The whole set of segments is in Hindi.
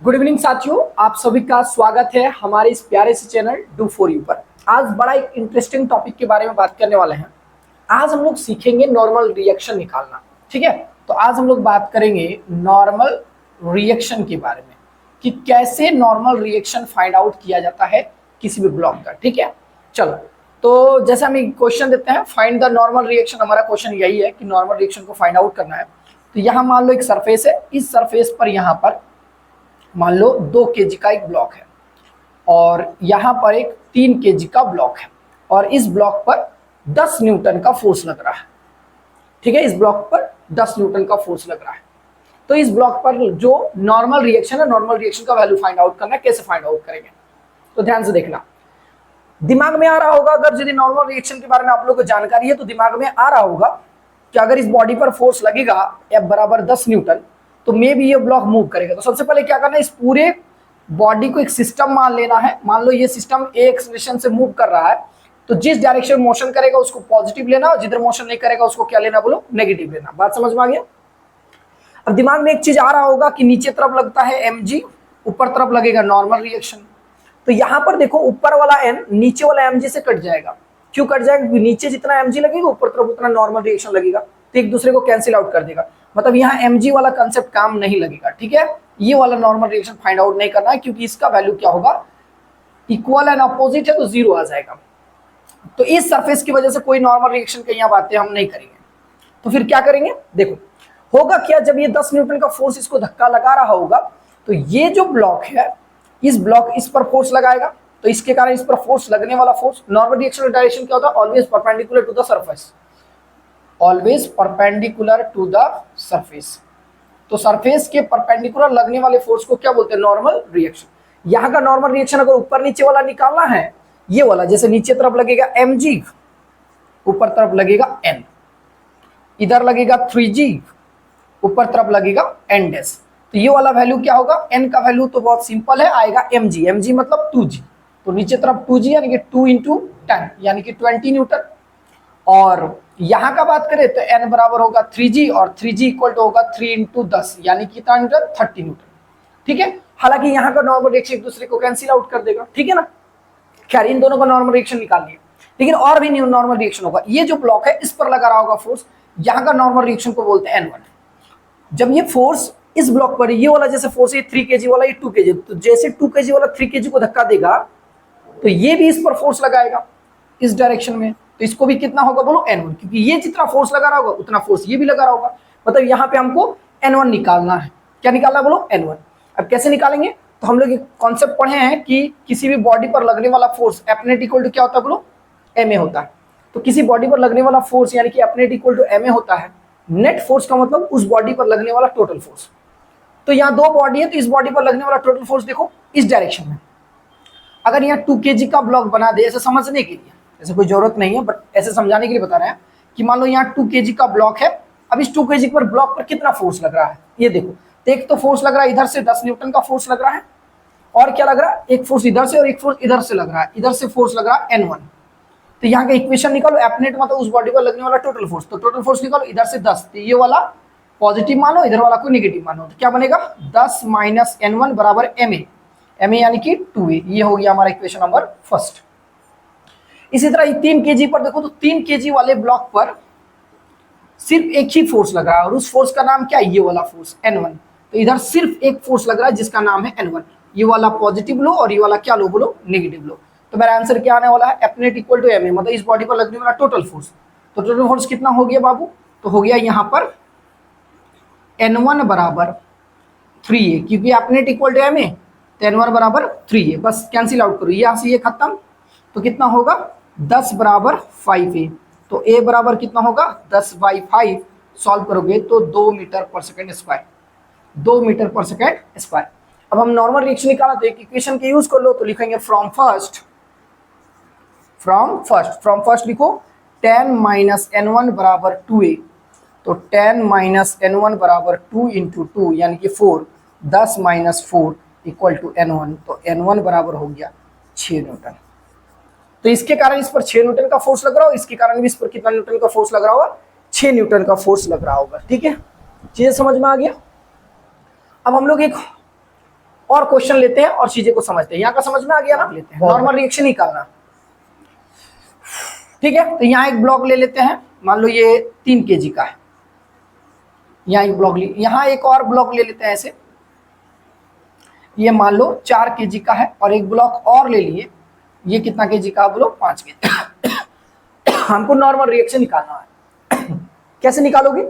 गुड इवनिंग साथियों, आप सभी का स्वागत है हमारे इस प्यारे से चैनल डू फॉर यू पर। आज बड़ा एक इंटरेस्टिंग टॉपिक के बारे में बात करने वाले हैं। आज हम लोग सीखेंगे नॉर्मल रिएक्शन निकालना। ठीक है, तो आज हम लोग बात करेंगे नॉर्मल रिएक्शन के बारे में कि कैसे नॉर्मल रिएक्शन फाइंड आउट किया जाता है किसी भी ब्लॉक का। ठीक है, चलो तो जैसे हम एक क्वेश्चन देते हैं, फाइंड द नॉर्मल रिएक्शन। हमारा क्वेश्चन यही है कि नॉर्मल रिएक्शन को फाइंड आउट करना है। तो यहाँ मान लो एक सरफेस है, इस सरफेस पर यहाँ पर मान लो 2 kg का एक ब्लॉक है और यहाँ पर एक 3 kg का ब्लॉक है और इस ब्लॉक पर 10 न्यूटन का फोर्स लग रहा है। ठीक है, इस ब्लॉक पर 10 न्यूटन का फोर्स लग रहा है। तो इस ब्लॉक पर जो नॉर्मल रिएक्शन है, नॉर्मल रिएक्शन का वैल्यू फाइंड आउट करना है। कैसे फाइंड आउट करेंगे तो ध्यान से देखना। दिमाग में आ रहा होगा, अगर यदि नॉर्मल रिएक्शन के बारे में आप लोगों को जानकारी है तो दिमाग में आ रहा होगा कि अगर इस बॉडी पर फोर्स लगेगा F बराबर 10 न्यूटन तो मे भी ये ब्लॉक मूव करेगा। तो सबसे पहले क्या करना है, इस पूरे बॉडी को एक सिस्टम मान लेना है। मान लो ये सिस्टम एक एक्सेलरेशन से मूव कर रहा है, तो जिस डायरेक्शन मोशन करेगा उसको पॉजिटिव लेना और जिधर मोशन नहीं करेगा उसको क्या लेना, बोलो नेगेटिव लेना। बात समझ में आ गया। अब दिमाग में एक चीज आ रहा होगा कि नीचे तरफ लगता है mg, ऊपर तरफ लगेगा नॉर्मल रिएक्शन। तो यहां पर देखो ऊपर वाला n नीचे वाला mg से कट जाएगा। क्यों कट जाएगा? क्योंकि नीचे जितना mg लगेगा ऊपर तरफ उतना नॉर्मल रिएक्शन लगेगा, तो एक दूसरे को कैंसिल आउट कर देगा। मतलब यहाँ mg वाला कंसेप्ट काम नहीं लगेगा। ठीक है, ये वाला नॉर्मल रिएक्शन फाइंड आउट नहीं करना है क्योंकि इसका वैल्यू क्या होगा, इक्वल एंड अपोजिट है तो 0 आ जाएगा। तो इस सरफेस की वजह से कोई नॉर्मल रिएक्शन की यहाँ बातें हम नहीं करेंगे। तो फिर क्या करेंगे, देखो होगा क्या, जब ये 10 न्यूटन का फोर्स इसको धक्का लगा रहा होगा तो ये जो ब्लॉक है, इस ब्लॉक इस पर फोर्स लगाएगा, तो इसके कारण इस पर फोर्स लगने वाला फोर्स, नॉर्मल रिएक्शन डायरेक्शन क्या होता है, always perpendicular to the surface, always perpendicular to the surface. तो सरफेस के परपेंडिकुलर लगने वाले फोर्स को क्या बोलते हैं, नॉर्मल रिएक्शन। यहाँ का नॉर्मल रिएक्शन अगर ऊपर नीचे वाला निकालना है, ये वाला जैसे नीचे तरफ लगेगा mg, ऊपर तरफ लगेगा n, इधर लगेगा 3g, ऊपर तरफ लगेगा n डैश। तो ये वाला वैल्यू क्या होगा, n का वैल्यू तो बहुत सिंपल है, आएगा mg, mg मतलब 2g। तो नीचे तरफ 2g यानी कि 2 × 10 यानी कि 20 न्यूटन। और यहाँ का बात करें तो n बराबर होगा 3g और 3g इक्वल टू होगा 3 × 10 यानी कि कितना न्यूटन, 30 न्यूटन। ठीक है, हालांकि यहाँ का नॉर्मल रिएक्शन एक दूसरे को कैंसिल आउट कर देगा। ठीक है ना, खैर इन दोनों का नॉर्मल रिएक्शन निकालिए। लेकिन और भी नॉर्मल रिएक्शन होगा, ये जो ब्लॉक है इस पर लगा रहा होगा फोर्स, यहाँ का नॉर्मल रिएक्शन को बोलते हैं n1। जब ये फोर्स इस ब्लॉक पर, ये वाला जैसे फोर्स है 3 kg वाला, ये 2 kg, तो जैसे 2 kg वाला 3 kg को धक्का देगा तो ये भी इस पर फोर्स लगाएगा इस डायरेक्शन में, तो इसको भी कितना होगा, बोलो n1, क्योंकि ये जितना फोर्स लगा रहा होगा उतना फोर्स ये भी लगा रहा होगा। मतलब यहाँ पे हमको n1 निकालना है। क्या निकालना है, बोलो n1। अब कैसे निकालेंगे, तो हम लोग एक कॉन्सेप्ट पढ़े हैं कि किसी भी बॉडी पर लगने वाला force F net equal to क्या होता है, बोलो ma होता है। तो किसी बॉडी पर लगने वाला फोर्स यानी कि F net equal to ma होता है। नेट फोर्स का मतलब उस बॉडी पर लगने वाला टोटल फोर्स। तो यहाँ 2 बॉडी है, तो इस बॉडी पर लगने वाला टोटल फोर्स देखो इस डायरेक्शन में। अगर यहाँ 2 kg का ब्लॉक बना दे, ऐसे समझने के लिए, ऐसे कोई जरूरत नहीं है बट ऐसे समझाने के लिए बता रहे हैं कि मान लो यहाँ 2 kg का ब्लॉक है। अब इस 2 kg पर ब्लॉक पर कितना फोर्स लग रहा है, ये देखो। तो एक तो फोर्स लग रहा है इधर से 10 न्यूटन का फोर्स लग रहा है, और क्या लग रहा है, एक फोर्स इधर से और एक फोर्स इधर से लग रहा है। इधर से फोर्स लग रहा है n1। तो यहाँ का इक्वेशन निकालो, F नेट मतलब उस बॉडी पर लगने वाला टोटल फोर्स, तो टोटल फोर्स निकालो, इधर से 10, तो ये वाला पॉजिटिव मानो, इधर वाला को नेगेटिव मानो। तो क्या बनेगा, 10 - n1 बराबर ma, ma यानी कि 2a। ये हो गया हमारा इक्वेशन नंबर फर्स्ट। इसी तरह 3 kg पर देखो, तो 3 kg वाले ब्लॉक पर सिर्फ एक ही फोर्स लग रहा है और उस फोर्स का नाम क्या है, ये वाला फोर्स n1। तो इधर सिर्फ एक फोर्स लग रहा है जिसका नाम है n1। ये वाला पॉजिटिव लो और ये वाला क्या लो, बोलो नेगेटिव लो। तो मेरा आंसर क्या आने वाला है, F net equal to ma, मतलब इस बॉडी पर लगने वाला टोटल फोर्स। तो टोटल फोर्स कितना हो गया बाबू, तो हो गया यहाँ पर n1 बराबर 3a, क्योंकि F net equal to ma, तो n1 बराबर 3a। बस कैंसिल आउट करो, यहाँ से ये खत्म, तो कितना होगा 10 बराबर 5a। तो a बराबर कितना होगा, 10/5। सॉल्व करोगे तो 2 मीटर पर सेकेंड स्क्वायर, 2 मीटर पर सेकेंड स्क्वायर। अब हम नॉर्मल रिएक्शन निकाला तो एक इक्वेशन के यूज कर लो, तो लिखेंगे फ्रॉम फर्स्ट लिखो 10 - n1 बराबर 2a। तो 10 - n1 बराबर 2 × 2 यानी कि 4, 10 - 4 इक्वल टू n1। तो n1 बराबर हो गया 6 न्यूटन। तो इसके कारण इस पर 6 न्यूटन का फोर्स लग रहा हो, इसके कारण भी इस पर कितना न्यूटन का फोर्स लग रहा होगा, 6 न्यूटन का फोर्स लग रहा होगा। ठीक है, चीजें समझ में आ गया। अब हम लोग एक और क्वेश्चन लेते हैं और चीजें को समझते हैं। यहाँ का समझ में आ गया ना? लेते हैं नॉर्मल रिएक्शन निकालना। ठीक है, तो यहाँ एक ब्लॉक ले लेते हैं, मान लो ये 3 kg का है, यहाँ एक ब्लॉक ले, यहाँ एक और ब्लॉक ले लेते हैं ऐसे, ये मान लो 4 kg का है, और एक ब्लॉक और ले लिए, ये कितना kg का बोलो? 5 kg। हमको नॉर्मल रिएक्शन निकालना है। कैसे निकालोगे?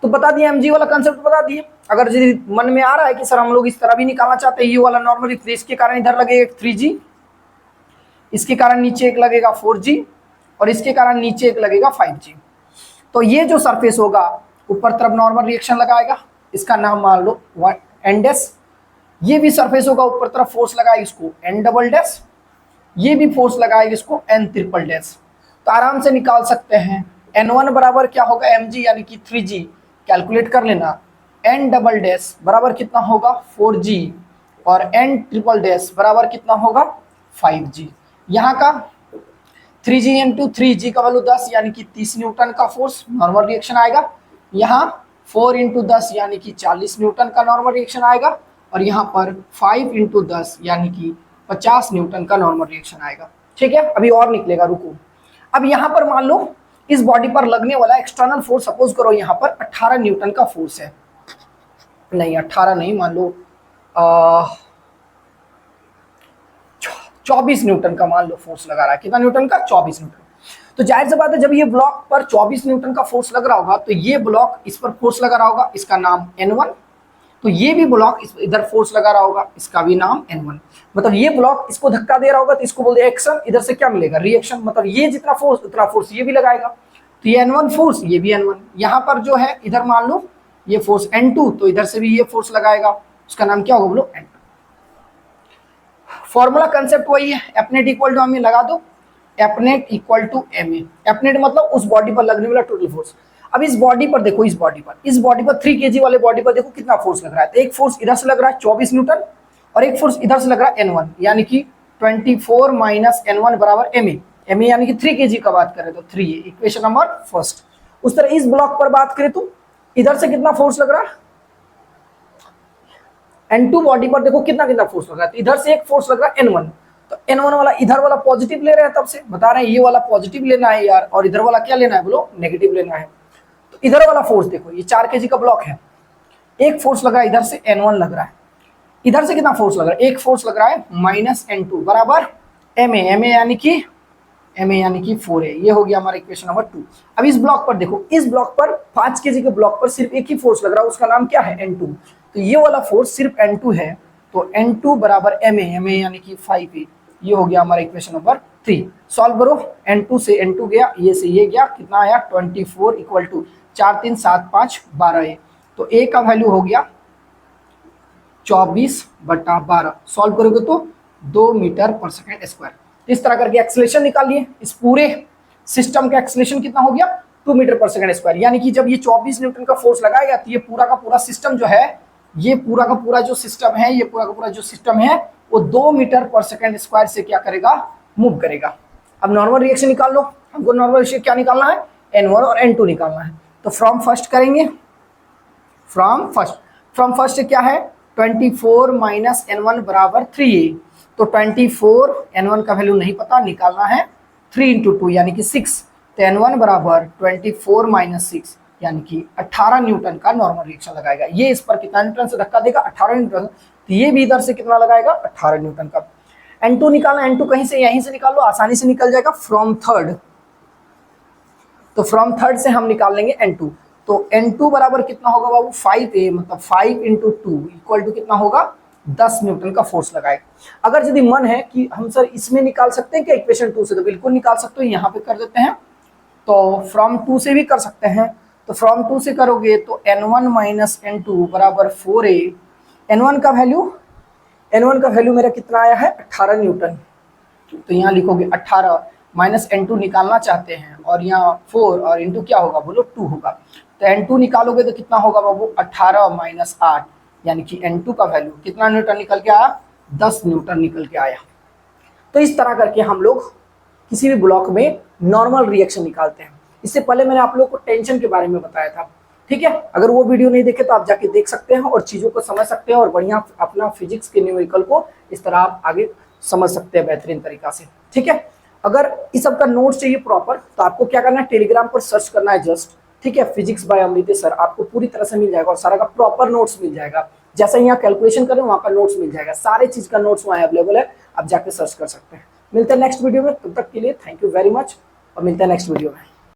तो बता दिए, mg वाला कंसेप्ट बता दिए। अगर मन में आ रहा है कि सर हम लोग इस तरह भी निकालना चाहते हैं, ये वाला नॉर्मल, इसके कारण इधर लगेगा 3g, इसके कारण नीचे एक लगेगा 4g, और इसके कारण नीचे एक लगेगा 5g। तो ये जो सरफेस होगा ऊपर तरफ नॉर्मल रिएक्शन लगाएगा, इसका नाम मान लो n डैश। ये भी सरफेस होगा ऊपर तरफ फोर्स लगाएगा, इसको n डबल डैश। ये भी फोर्स लगाएगा, इसको n ट्रिपल डैश। तो आराम से निकाल सकते हैं n1 बराबर क्या होगा? mg यानी कि 3g, कैलकुलेट कर लेना। n डबल डैश बराबर कितना होगा? 4g, और n ट्रिपल डैश बराबर कितना होगा? 5g। यहाँ का 3g इंटू 3g का वैल्यू 10 यानी कि 30 न्यूटन का फोर्स नॉर्मल रिएक्शन आएगा। यहाँ 4 इंटू 10 यानी कि 40 न्यूटन का नॉर्मल रिएक्शन आएगा, और यहाँ पर 5 इंटू 10 यानी कि 50 न्यूटन का नॉर्मल रिएक्शन आएगा। ठीक है, अभी और निकलेगा, रुको। अब यहाँ पर मान लो इस बॉडी पर लगने वाला एक्सटर्नल फोर्स, सपोज करो यहाँ पर 18 न्यूटन का फोर्स है, नहीं 18 नहीं, मान लो 24 न्यूटन का मान लो फोर्स लगा रहा है। कितना न्यूटन का? 24 न्यूटन। तो जाहिर सी बात है, जब ये ब्लॉक पर 24 न्यूटन का फोर्स लग रहा होगा, तो ये ब्लॉक इस पर फोर्स लगा रहा होगा, इसका नाम n1। तो ये भी ब्लॉक इधर फोर्स लगा रहा होगा, इसका भी नाम n1। मतलब ये ब्लॉक इसको धक्का दे रहा होगा, तो इसको बोलते हैं एक्शन। इधर से क्या मिलेगा? रिएक्शन। मतलब ये जितना फोर्स उतना फोर्स ये भी लगाएगा, तो ये n1 फोर्स, ये भी n1। यहाँ पर जो है इधर मान लो ये फोर्स n2, तो इधर से भी ये फोर्स लगाएगा, उसका नाम क्या होगा बोलो? n2। फॉर्मूला कंसेप्ट वही है, एफनेट इक्वल टू एमए लगा दो, F net equal to MA. F net मतलब उस बॉडी पर लगने वाला टोटल फोर्स। अब इस बॉडी पर देखो, इस बॉडी पर 3 kg वाले बॉडी पर देखो कितना फोर्स लग रहा है। तो एक फोर्स इधर से लग रहा है 24 न्यूटन, और एक फोर्स इधर से लग रहा है n1, यानी कि 24 माइनस n1 बराबर एमए। एमए यानी कि 3 kg का बात करें तो 3, इक्वेशन नंबर फर्स्ट। उस तरह इस ब्लॉक पर बात करें तो इधर से कितना फोर्स लग रहा है? n2 बॉडी पर देखो कितना कितना फोर्स लग रहा है। तो इधर से एक फोर्स लग रहा है n1, तो n1 वाला इधर वाला पॉजिटिव ले रहे हैं, तब से बता रहे हैं ये वाला पॉजिटिव लेना है यार, और इधर वाला क्या लेना है बोलो? नेगेटिव लेना है। तो इधर वाला फोर्स देखो, ये 4 kg का ब्लॉक है, एक फोर्स लगा इधर से n1 लग रहा है, इधर से कितना फोर्स लग रहा है? एक फोर्स लग रहा है माइनस n2 बराबर ma। ma यानी कि 4 है। ये हो गया हमारा इक्वेशन नंबर 2। अब इस ब्लॉक पर देखो, इस ब्लॉक पर 5 kg के ब्लॉक पर सिर्फ एक ही फोर्स लग रहा है, उसका नाम क्या है? n2। तो ये वाला फोर्स सिर्फ n2 है, तो n2 बराबर ma यानी कि 5 है। ये हो गया हमारा इक्वेशन नंबर 3। सॉल्व करो, n2 से n2 गया, ये से ये गया, कितना आया? 24 इक्वल टू 4 3 7 5 12 है। तो a का वैल्यू हो गया 24/12। सॉल्व करोगे तो 2 मीटर पर सेकेंड स्क्वायर। इस तरह करके एक्सेलरेशन निकालिए। इस पूरे सिस्टम का एक्सेलरेशन कितना हो गया? 2 मीटर पर सेकेंड स्क्वायर। यानी कि जब ये 24 न्यूटन का फोर्स लगाएगा, तो ये पूरा का पूरा सिस्टम जो है, ये पूरा का पूरा जो सिस्टम है, ये पूरा का पूरा जो सिस्टम है, वो 2 मीटर पर सेकेंड स्क्वायर से क्या करेगा? मूव करेगा। अब नॉर्मल रिएक्शन निकाल लो। हमको नॉर्मल रिएक्शन क्या निकालना है? n1 और n2 निकालना है। तो फ्रॉम फर्स्ट करेंगे, फ्रॉम फर्स्ट क्या है? 24 माइनस n1 बराबर 3a। तो 24, n1 का वैल्यू नहीं पता, निकालना है 3 इंटू 2 यानी कि 6। तो n1 बराबर 24 माइनस 6 यानी कि 18 न्यूटन का नॉर्मल रिएक्शन लगाएगा। ये इस पर कितना न्यूटन से धक्का देगा? 18 न्यूटन। तो ये भी इधर से कितना लगाएगा? 18 न्यूटन का। n2 निकालना, n2 कहीं से यहीं से निकाल लो, आसानी से निकल जाएगा, फ्रॉम थर्ड। तो फ्रॉम थर्ड से हम निकाल लेंगे n2। तो n2 बराबर कितना होगा बाबू? 5a, मतलब 5 इंटू 2 इक्वल टू कितना होगा? 10 न्यूटन का फोर्स लगाएगा। अगर यदि मन है कि हम सर इसमें निकाल सकते हैं क्या इक्वेशन 2 से, तो बिल्कुल निकाल सकते हो, यहाँ पे कर देते हैं। तो फ्रॉम 2 से भी कर सकते हैं। तो फ्रॉम 2 से करोगे तो n1 माइनस n2 बराबर 4a। n1 का वैल्यू मेरा कितना आया है? 18 न्यूटन। तो यहाँ लिखोगे 18 माइनस n2 निकालना चाहते हैं, और यहाँ 4 और इंटू क्या होगा बोलो? 2 होगा। तो n2 निकालोगे तो कितना होगा बाबू? 18 माइनस 8 यानी कि n2 का वैल्यू कितना न्यूटन निकल के आया? 10 न्यूटन निकल के आया। तो इस तरह करके हम लोग किसी भी ब्लॉक में नॉर्मल रिएक्शन निकालते हैं। इससे पहले मैंने आप लोग को टेंशन के बारे में बताया था। ठीक है। अगर वो वीडियो नहीं देखे तो आप जाके देख सकते हैं और चीजों को समझ सकते हैं और बढ़िया अपना फिजिक्स के न्यूमेरिकल को इस तरह आप आगे समझ सकते हैं बेहतरीन तरीका से। ठीक है। अगर इस सब का नोट्स चाहिए प्रॉपर तो आपको क्या करना है, टेलीग्राम पर सर्च करना है जस्ट, ठीक है, फिजिक्स बाय अमृतेश सर, आपको पूरी तरह से मिल जाएगा और सारा का प्रॉपर नोट्स मिल जाएगा। जैसे यहाँ कैलकुलेशन करें वहां का नोट्स मिल जाएगा, सारे चीज का नोट्स वहाँ अवेलेबल है, आप जाके सर्च कर सकते हैं। मिलते हैं नेक्स्ट वीडियो में, तब तक के लिए थैंक यू वेरी मच और मिलते हैं नेक्स्ट वीडियो में।